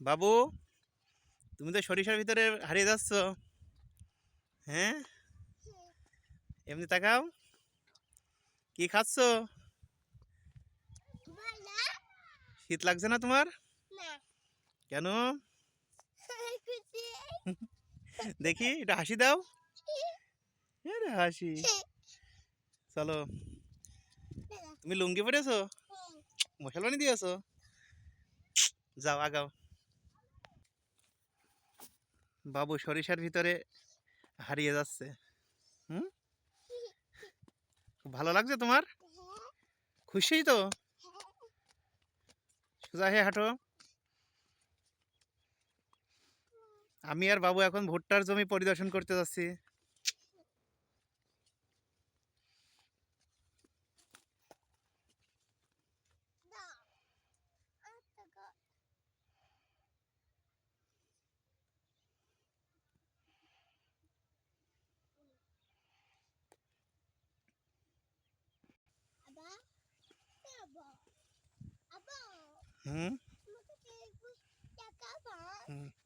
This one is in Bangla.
বাবু, তুমি তো সরিষার ভিতরে হারিয়ে যাচ্ছ। হ্যাঁ, এমনি তাকাও। কি খাচ্ছ? শীত লাগছে না তোমার? কেন? দেখি এটা হাসি দাও। আরে হাসি। চলো, তুমি লুঙ্গি পরেছো, মশাল বানিয়ে দিয়েছো। যাও আগাও। বাবু সরিষার ভিতরে হারিয়ে যাচ্ছে। হুম, ভালো লাগছে তোমার? খুশি তো? সোজা হয়ে হাঁটো। আমি আর বাবু এখন ভুট্টার জমি পরিদর্শন করতে যাচ্ছি। হুম, হুম।